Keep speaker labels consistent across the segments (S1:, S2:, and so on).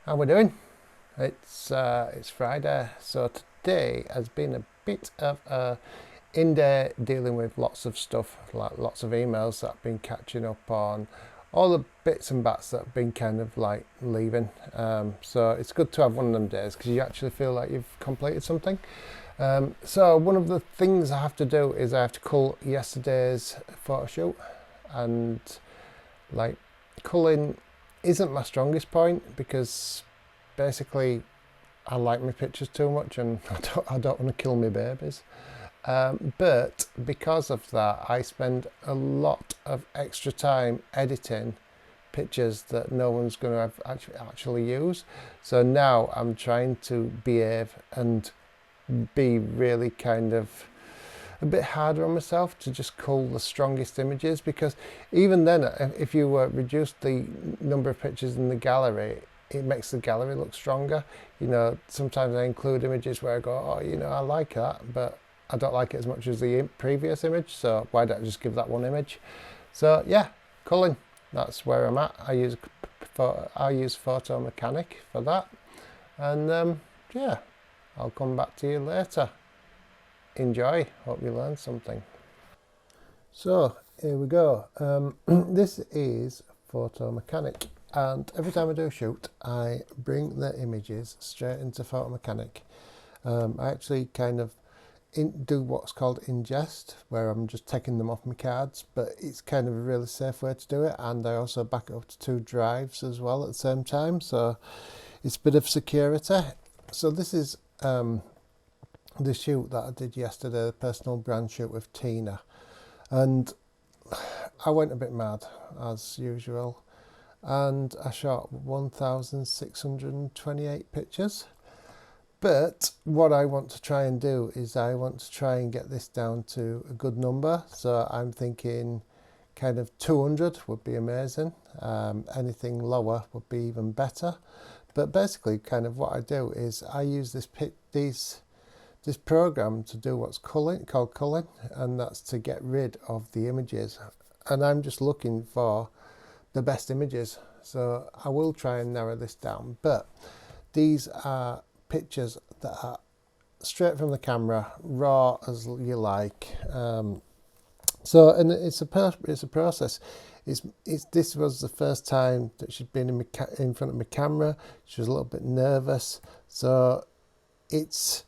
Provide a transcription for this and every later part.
S1: How we doing? It's Friday, so today has been a bit of a in day dealing with lots of stuff, like lots of emails that I've been catching up on, all the bits and bats that have been kind of like leaving. So it's good to have one of them days because you actually feel like you've completed something. So one of the things I have to do is I have to cull yesterday's photo shoot, and like culling isn't my strongest point because basically I like my pictures too much and I don't want to kill my babies. But because of that, I spend a lot of extra time editing pictures that no one's going to have actually use. So now I'm trying to behave and be really kind of a bit harder on myself to just cull the strongest images, because even then if you reduce the number of pictures in the gallery, it makes the gallery look stronger. Sometimes I include images where I go, oh, I like that, but I don't like it as much as the previous image, so why don't I just give that one image? So yeah, culling, that's where I'm at. I use Photomechanic for that, and yeah, I'll come back to you later. Enjoy, hope you learned something. So here we go. This is Photomechanic, and every time I do a shoot I bring the images straight into Photomechanic. I actually kind of do what's called ingest, where I'm just taking them off my cards, but it's kind of a really safe way to do it, and I also back it up to 2 drives as well at the same time, so it's a bit of security. So this is the shoot that I did yesterday, the personal brand shoot with Tina, and I went a bit mad as usual, and I shot 1,628 pictures. But what I want to try and do is I want to try and get this down to a good number. So I'm thinking kind of 200 would be amazing. Anything lower would be even better. But basically kind of what I do is I use this program to do what's called culling, and that's to get rid of the images. And I'm just looking for the best images. So I will try and narrow this down, but these are pictures that are straight from the camera, raw as you like. And it's a process. This was the first time that she'd been in front of my camera. She was a little bit nervous, so it's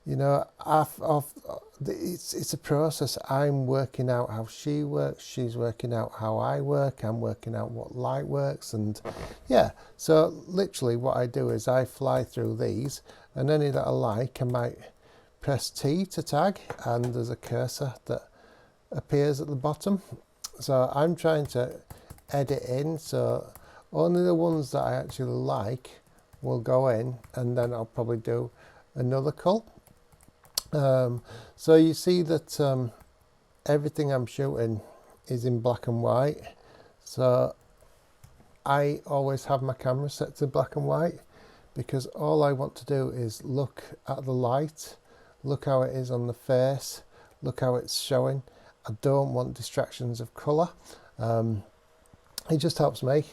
S1: it's a process. I'm working out how she works, she's working out how I work, I'm working out what light works, and yeah, so literally what I do is I fly through these, and any that I like I might press T to tag, and there's a cursor that appears at the bottom. So I'm trying to edit in, so only the ones that I actually like will go in, and then I'll probably do another cull. So you see that everything I'm shooting is in black and white, so I always have my camera set to black and white, because all I want to do is look at the light, look how it is on the face, look how it's showing. I don't want distractions of colour. It just helps me.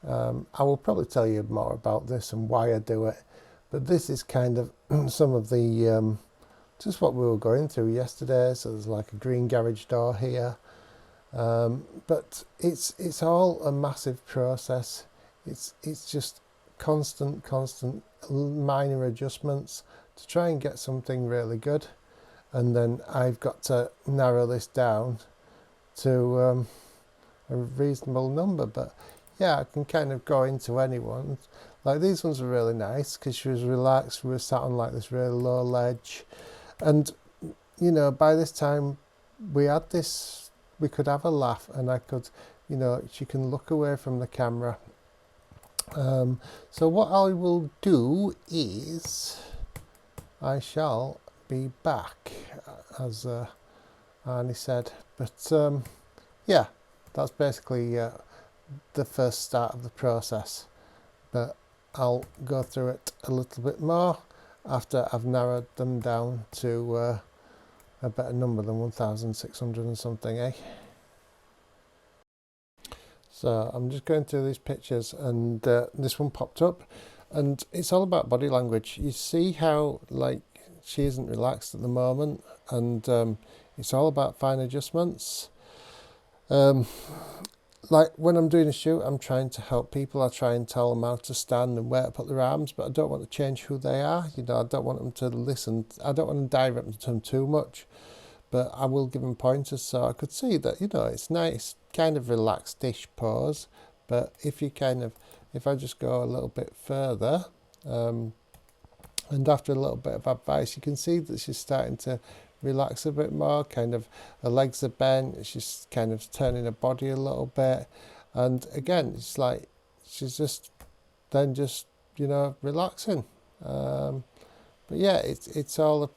S1: I will probably tell you more about this and why I do it, but this is kind of some of the just what we were going through yesterday. So there's like a green garage door here, but it's all a massive process. It's just constant minor adjustments to try and get something really good, and then I've got to narrow this down to a reasonable number. But yeah, I can kind of go into any one. Like these ones are really nice because she was relaxed. We were sat on like this really low ledge, and by this time we could have a laugh, and I could, she can look away from the camera. So what I will do is I shall be back, as Arnie said. But yeah, that's basically the first start of the process, but I'll go through it a little bit more after I've narrowed them down to a better number than 1,600 and something, eh? So I'm just going through these pictures, and this one popped up, And it's all about body language. You see how like she isn't relaxed at the moment, and it's all about fine adjustments. Um, like when I'm doing a shoot, I'm trying to help people. I try and tell them how to stand and where to put their arms, but I don't want to change who they are. You know, I don't want them to listen. I don't want to direct them too much, but I will give them pointers. So I could see that, you know, it's nice, kind of relaxed-ish pose. But if you if I just go a little bit further, and after a little bit of advice, you can see that she's starting to relax a bit more, kind of her legs are bent, she's kind of turning her body a little bit, and again it's like she's just you know, relaxing. But yeah, it's all a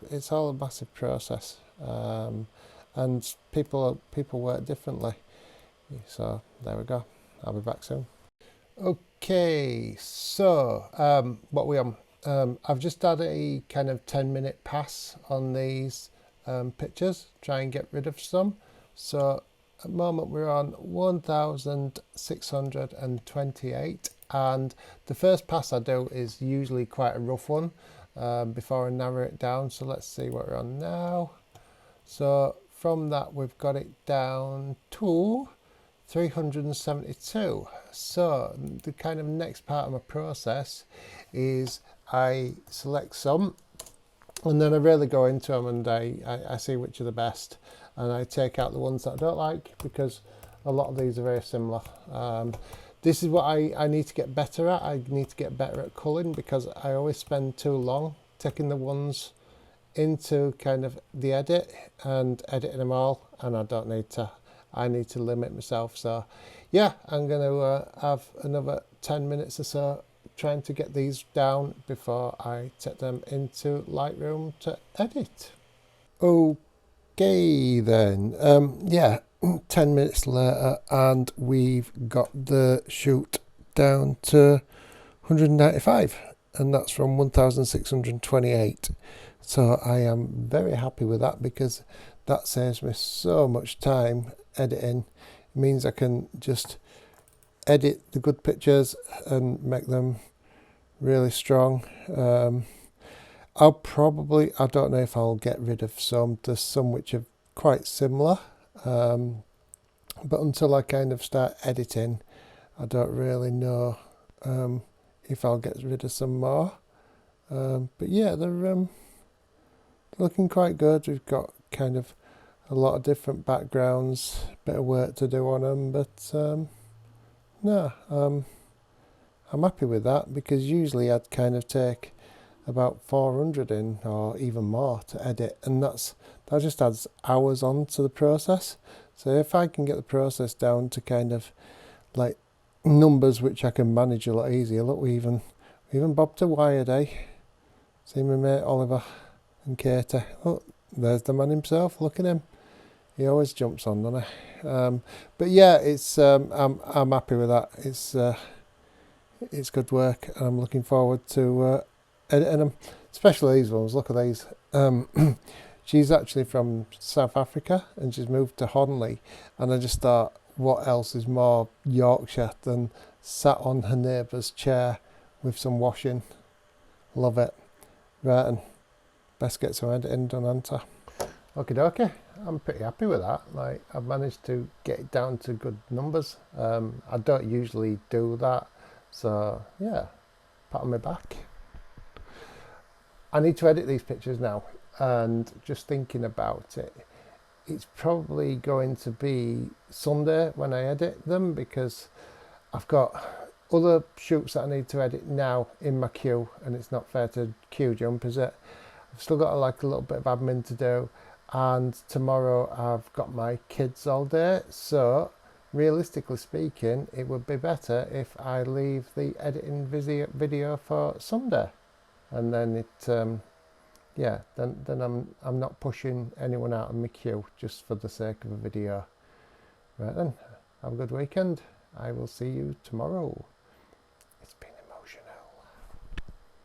S1: massive process, and people work differently. So there we go. I'll be back soon. Okay, so what we on? I've just had a kind of 10-minute pass on these pictures, try and get rid of some. So at the moment we're on 1628, and the first pass I do is usually quite a rough one before I narrow it down. So let's see what we're on now. So from that we've got it down to 372. So the kind of next part of my process is I select some, and then I really go into them, and I see which are the best, and I take out the ones that I don't like, because a lot of these are very similar. This is what I need to get better at. I need to get better at culling, because I always spend too long taking the ones into kind of the edit and editing them all, and I don't need to. I need to limit myself. So yeah, I'm going to have another 10 minutes or so trying to get these down before I take them into Lightroom to edit. Okay then, yeah, 10 minutes later and we've got the shoot down to 195, and that's from 1628. So I am very happy with that, because that saves me so much time editing. It means I can just edit the good pictures and make them really strong. I don't know if I'll get rid of some. There's some which are quite similar, but until I kind of start editing, I don't really know if I'll get rid of some more. But yeah, they're looking quite good. We've got kind of a lot of different backgrounds, bit of work to do on them, but no, I'm happy with that, because usually I'd kind of take about 400 in or even more to edit, and that just adds hours on to the process. So if I can get the process down to kind of like numbers which I can manage a lot easier. Look, we even bobbed a wire day. See my mate Oliver and Katie. Oh, there's the man himself. Look at him. He always jumps on, doesn't he? But yeah, it's I'm happy with that. It's good work. I'm looking forward to editing them, especially these ones. Look at these. She's actually from South Africa and she's moved to Honley, and I just thought, what else is more Yorkshire than sat on her neighbour's chair with some washing? Love it. Right, and best get some editing done, ain't I? Okie dokie. I'm pretty happy with that. Like, I've managed to get it down to good numbers. I don't usually do that, so yeah, pat on my back. I need to edit these pictures now, and just thinking about it, it's probably going to be Sunday when I edit them, because I've got other shoots that I need to edit now in my queue, and it's not fair to queue jump, is it? I've still got like a little bit of admin to do, and tomorrow I've got my kids all day, so realistically speaking, it would be better if I leave the editing video for Sunday, and then it yeah, then I'm not pushing anyone out of my queue just for the sake of a video. Right then, have a good weekend. I will see you tomorrow.